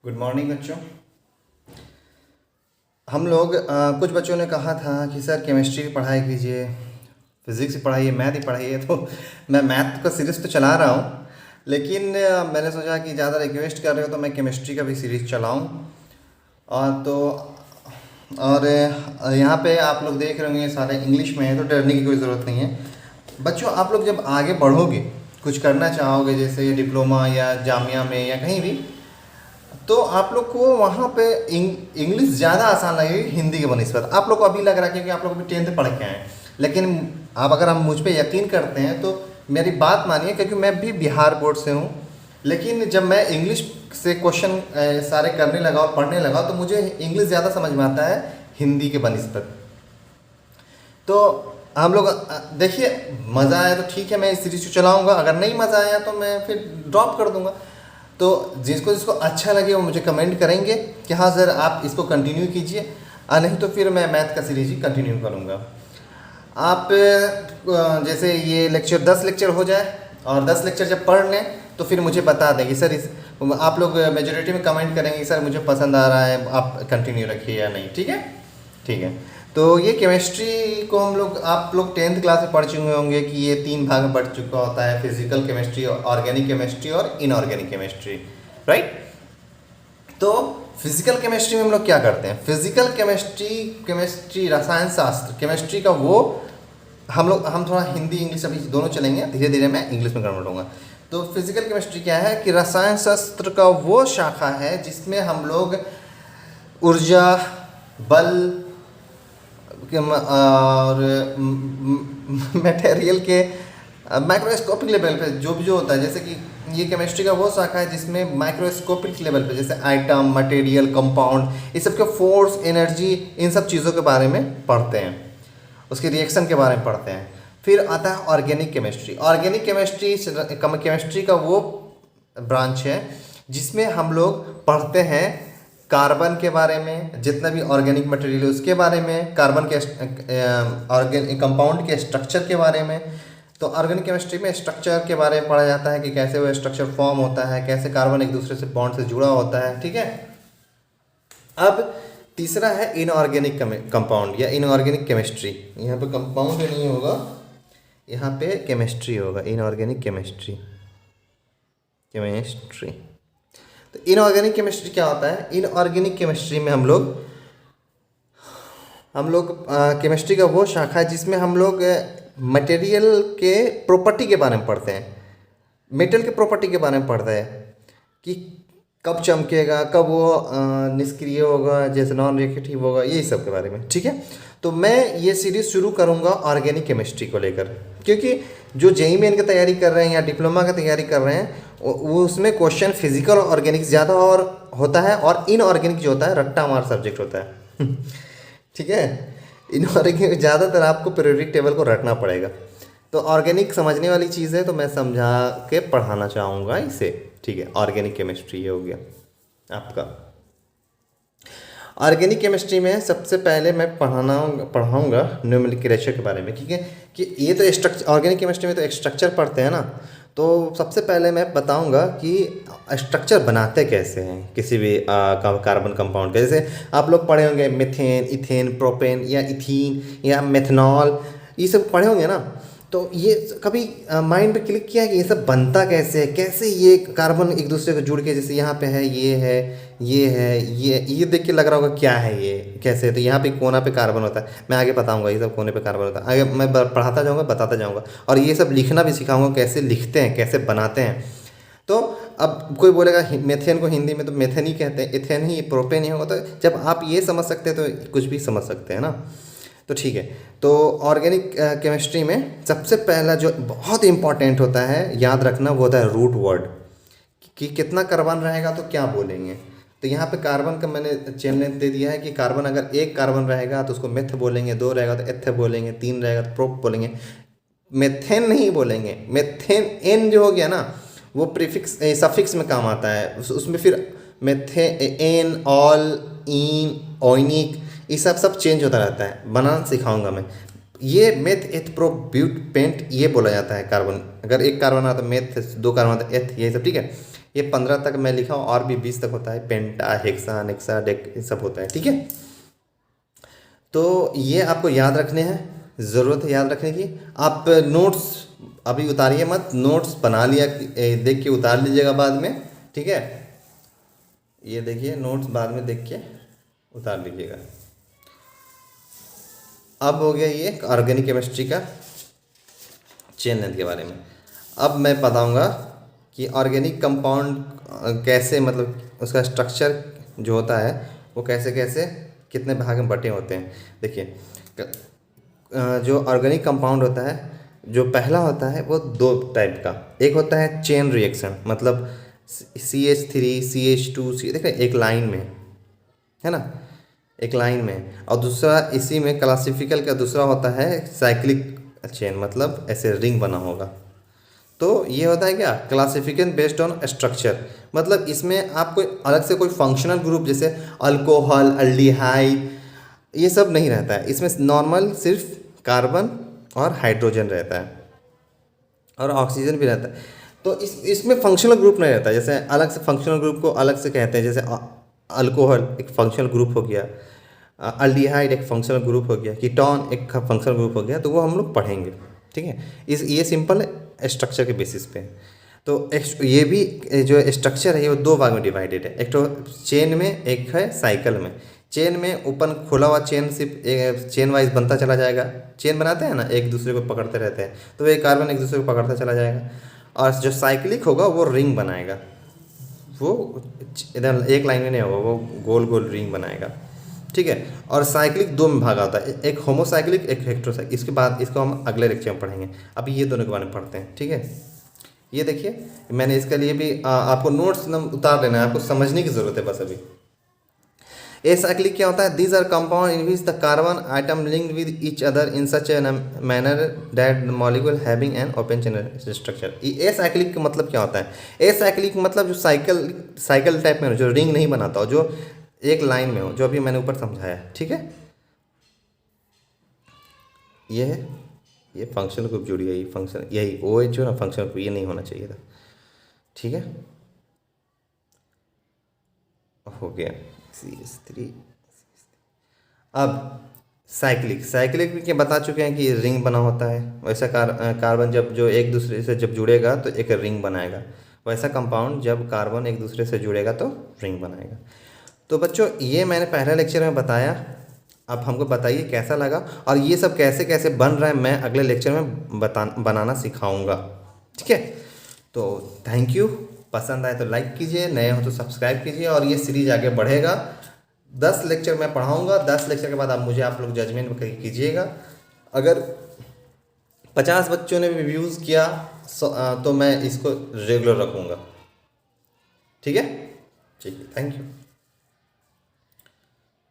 Good morning बच्चों। हम लोग कुछ बच्चों ने कहा था कि सर केमिस्ट्री की पढ़ाई कीजिए, फिज़िक्स की पढ़ाइए, मैथ ही पढ़ाइए। तो मैं मैथ का सीरीज़ तो चला रहा हूँ, लेकिन मैंने सोचा कि ज़्यादा रिक्वेस्ट कर रहे हो तो मैं केमिस्ट्री का भी सीरीज़ चलाऊँ। और यहाँ पे आप लोग देख रहे होंगे सारे इंग्लिश में है, तो डरने की कोई ज़रूरत नहीं है। बच्चों, आप लोग जब आगे बढ़ोगे, कुछ करना चाहोगे, जैसे डिप्लोमा या जामिया में या कहीं भी, तो आप लोग को वहाँ पे इंग्लिश ज़्यादा आसान लगेगी हिंदी के बनस्पत। आप लोग को अभी लग रहा है क्योंकि आप लोग अभी 10th पढ़ के आए हैं, लेकिन आप अगर हम मुझ पे यकीन करते हैं तो मेरी बात मानिए, क्योंकि मैं भी बिहार बोर्ड से हूँ। लेकिन जब मैं इंग्लिश से क्वेश्चन सारे करने लगा और पढ़ने लगा तो मुझे इंग्लिश ज़्यादा समझ में आता है हिंदी के बनस्पत। तो हम लोग देखिए, मज़ा आया तो ठीक है, मैं इस सीरीज को चलाऊँगा। अगर नहीं मज़ा आया तो मैं फिर ड्रॉप कर दूँगा। तो जिसको जिसको अच्छा लगे वो मुझे कमेंट करेंगे कि हाँ सर आप इसको कंटिन्यू कीजिए, नहीं तो फिर मैं मैथ का सीरीज ही कंटिन्यू करूँगा। आप जैसे ये लेक्चर 10 लेक्चर हो जाए और 10 लेक्चर जब पढ़ लें तो फिर मुझे बता देंगे सर इस आप लोग मेजोरिटी में कमेंट करेंगे सर मुझे पसंद आ रहा है, आप कंटिन्यू रखिए या नहीं। ठीक है, ठीक है। तो ये केमिस्ट्री को हम लोग आप लोग 10th क्लास में पढ़ चुके होंगे कि ये 3 भाग में बढ़ चुका होता है: फिजिकल केमिस्ट्री, ऑर्गेनिक केमिस्ट्री और इनऑर्गेनिक केमिस्ट्री, राइट। तो फिजिकल केमिस्ट्री में हम लोग क्या करते हैं? फिजिकल केमिस्ट्री रसायन शास्त्र केमिस्ट्री का वो हम थोड़ा हिंदी इंग्लिश अभी दोनों चलेंगे, धीरे धीरे मैं इंग्लिश में कन्वर्ट होऊंगा। तो फिजिकल केमिस्ट्री क्या है कि रसायन शास्त्र का वो शाखा है जिसमें हम लोग ऊर्जा, बल और मटेरियल के माइक्रोस्कोपिक लेवल पे जो भी जो होता है, जैसे कि ये केमिस्ट्री का वो शाखा है जिसमें माइक्रोस्कोपिक लेवल पे जैसे आइटम, मटेरियल, कंपाउंड, ये सब के फोर्स, एनर्जी, इन सब चीज़ों के बारे में पढ़ते हैं, उसके रिएक्शन के बारे में पढ़ते हैं। फिर आता है ऑर्गेनिक केमिस्ट्री। ऑर्गेनिक केमिस्ट्री का वो ब्रांच है जिसमें हम लोग पढ़ते हैं कार्बन के बारे में, जितना भी ऑर्गेनिक मटेरियल है उसके बारे में, कार्बन के ऑर्गेनिक कंपाउंड के स्ट्रक्चर के बारे में। तो ऑर्गेनिक केमिस्ट्री में स्ट्रक्चर के बारे में पढ़ा जाता है कि कैसे वो स्ट्रक्चर फॉर्म होता है, कैसे कार्बन एक दूसरे से बॉन्ड से जुड़ा होता है। ठीक है। अब तीसरा है इनऑर्गेनिक कंपाउंड या इनऑर्गेनिक केमिस्ट्री। यहाँ पे कंपाउंड नहीं होगा, यहाँ पे केमिस्ट्री होगा, इनऑर्गेनिक केमिस्ट्री। तो इनऑर्गेनिक केमिस्ट्री क्या होता है? इनऑर्गेनिक केमिस्ट्री में हम लोग केमिस्ट्री का वो शाखा है जिसमें हम लोग मटेरियल के प्रॉपर्टी के बारे में पढ़ते हैं, मेटल के प्रॉपर्टी के बारे में पढ़ते हैं कि कब चमकेगा, कब वो निष्क्रिय होगा, जैसे नॉन रिएक्टिव होगा, यही सब के बारे में। ठीक है। तो मैं ये सीरीज़ शुरू करूँगा ऑर्गेनिक केमिस्ट्री को लेकर, क्योंकि जो जेईई मेन की तैयारी कर रहे हैं या डिप्लोमा की तैयारी कर रहे हैं वो उसमें क्वेश्चन फिजिकल और ऑर्गेनिक ज़्यादा और होता है, और इनऑर्गेनिक जो होता है रट्टा मार सब्जेक्ट होता है। ठीक है। इनऑर्गेनिक ज़्यादातर आपको पीरियोडिक टेबल को रटना पड़ेगा। तो ऑर्गेनिक समझने वाली चीज़ है, तो मैं समझा के पढ़ाना चाहूँगा इसे। ठीक है। ऑर्गेनिक केमिस्ट्री ये हो गया आपका। ऑर्गेनिक केमिस्ट्री में सबसे पहले मैं पढ़ाऊँगा नोमेनक्लेचर के बारे में, ठीक है। कि ये तो स्ट्रक्चर, ऑर्गेनिक केमिस्ट्री में तो स्ट्रक्चर पढ़ते हैं ना, तो सबसे पहले मैं बताऊंगा कि स्ट्रक्चर बनाते कैसे हैं किसी भी कार्बन कंपाउंड। जैसे आप लोग पढ़े होंगे मीथेन, इथेन, प्रोपेन या इथीन या मेथनॉल, ये सब पढ़े होंगे ना। तो ये कभी माइंड पे क्लिक किया कि ये सब बनता कैसे है, कैसे ये कार्बन एक दूसरे को जुड़ के, जैसे यहाँ पे है, ये है, ये है, ये देख के लग रहा होगा क्या है ये, कैसे है। तो यहाँ पे कोना पे कार्बन होता है, मैं आगे बताऊंगा ये सब कोने पे कार्बन होता है, आगे मैं पढ़ाता जाऊँगा, बताता जाऊँगा, और ये सब लिखना भी सिखाऊंगा, कैसे लिखते हैं, कैसे बनाते हैं। तो अब कोई बोलेगा मेथेन को हिंदी में तो मेथेन ही कहते हैं, इथेन ही, प्रोपेन ही होगा। तो जब आप ये समझ सकते हैं तो कुछ भी समझ सकते हैं ना। तो ठीक है। तो ऑर्गेनिक केमिस्ट्री में सबसे पहला जो बहुत इंपॉर्टेंट होता है याद रखना, वो होता है रूट वर्ड, कि कितना कार्बन रहेगा तो क्या बोलेंगे। तो यहाँ पे कार्बन का मैंने चेन लेंथ दे दिया है कि कार्बन अगर एक कार्बन रहेगा तो उसको मेथ बोलेंगे, 2 रहेगा तो एथ बोलेंगे, 3 रहेगा तो प्रोप बोलेंगे, मेथेन नहीं बोलेंगे। मेथेन एन जो हो गया ना, वो प्रीफिक्स सफिक्स में काम आता है, उसमें फिर मेथे एन, ऑल, इन, ओइनिक, ये सब चेंज होता रहता है। बनाना सिखाऊंगा मैं। ये मेथ, एथ, प्रो, ब्यूट, पेंट, ये बोला जाता है कार्बन। अगर एक कार्बन आता तो मेथ, 2 कार्बन आता एथ, ये सब। ठीक है। ये 15 तक मैं लिखा हूँ, और भी 20 तक होता है, पेंटा, हेक्सा, नेक्सा, डेक, ये सब होता है, ठीक है। तो ये आपको याद रखने हैं, ज़रूरत है याद रखने की। आप नोट्स अभी उतारिए मत, नोट्स बना लिया, देख के उतार लीजिएगा बाद में, ठीक है। ये देखिए नोट्स बाद में देख के उतार लीजिएगा। अब हो गया ये ऑर्गेनिक केमिस्ट्री का चेन लेंथ के बारे में। अब मैं बताऊंगा कि ऑर्गेनिक कंपाउंड कैसे, मतलब उसका स्ट्रक्चर जो होता है वो कैसे कैसे कितने भाग में बटे होते हैं। देखिए जो ऑर्गेनिक कंपाउंड होता है, जो पहला होता है वो दो टाइप का, एक होता है चेन रिएक्शन, मतलब CH3 CH2 देखिए एक लाइन में है ना, एक लाइन में। और दूसरा इसी में क्लासिफिकल का दूसरा होता है साइक्लिक चेन, मतलब ऐसे रिंग बना होगा। तो ये होता है क्या, क्लासिफिकेशन बेस्ड ऑन स्ट्रक्चर, मतलब इसमें आप कोई अलग से कोई फंक्शनल ग्रुप जैसे अल्कोहल, अल्डिहाइड, ये सब नहीं रहता है इसमें। नॉर्मल सिर्फ कार्बन और हाइड्रोजन रहता है, और ऑक्सीजन भी रहता है। तो इसमें फंक्शनल ग्रुप नहीं रहता, जैसे अलग से फंक्शनल ग्रुप को अलग से कहते हैं, जैसे अल्कोहल एक फंक्शनल ग्रुप हो गया, अल्डिहाइड एक फंक्शनल ग्रुप हो गया, कीटोन एक फंक्शनल ग्रुप हो गया, तो वो हम लोग पढ़ेंगे, ठीक है। ये सिंपल स्ट्रक्चर के बेसिस पे। तो ये भी जो स्ट्रक्चर है ये दो भाग में डिवाइडेड है, एक तो चेन में, एक है साइकिल में। चेन में ओपन खुला हुआ चेन सिर्फ चेन वाइज बनता चला जाएगा, चेन बनाते हैं ना, एक दूसरे को पकड़ते रहते हैं, तो एक कार्बन एक दूसरे को पकड़ता चला जाएगा। और जो साइक्लिक होगा वो रिंग बनाएगा, वो इधर एक लाइन में नहीं होगा, वो गोल गोल रिंग बनाएगा, ठीक है। और साइक्लिक दो में भागा होता है, एक होमोसाइक्लिक एक हेक्टोसाइक्लिक। इसके बाद इसको हम अगले लेक्चर में पढ़ेंगे, अभी ये दोनों के बारे में पढ़ते हैं, ठीक है। ये देखिए मैंने इसके लिए भी आपको नोट्स उतार लेना है, आपको समझने की ज़रूरत है बस अभी। एसाइक्लिक क्या होता है, these are compound in which the carbon item linked with each other in such a manner that molecule having an open chain structure. Acyclic का मतलब क्या होता है, एसाइक्लिक मतलब जो साइकिल टाइप में हो, जो रिंग नहीं बनाता हो, जो एक लाइन में हो, जो अभी मैंने ऊपर समझाया, ठीक है। ये है, ये फंक्शनल ग्रुप जुड़ी है, ये फंक्शन, यही ओ एच हो ना फंक्शनल ग्रुप, ये नहीं होना चाहिए था, ठीक है। हो गया CH3। अब साइक्लिक भी क्या बता चुके हैं कि रिंग बना होता है, वैसा कार्बन जब जो एक दूसरे से जब जुड़ेगा तो एक रिंग बनाएगा, वैसा कंपाउंड जब कार्बन एक दूसरे से जुड़ेगा तो रिंग बनाएगा। तो बच्चों ये मैंने पहले लेक्चर में बताया, अब हमको बताइए कैसा लगा, और ये सब कैसे कैसे बन रहा है मैं अगले लेक्चर में बनाना सिखाऊंगा, ठीक है। तो थैंक यू, पसंद आए तो लाइक कीजिए, नए हो तो सब्सक्राइब कीजिए, और ये सीरीज आगे बढ़ेगा। 10 लेक्चर मैं पढ़ाऊँगा, 10 लेक्चर के बाद आप लोग जजमेंट कीजिएगा। अगर 50 बच्चों ने भी व्यूज़ किया तो मैं इसको रेगुलर रखूँगा, ठीक है। ठीक है, थैंक यू।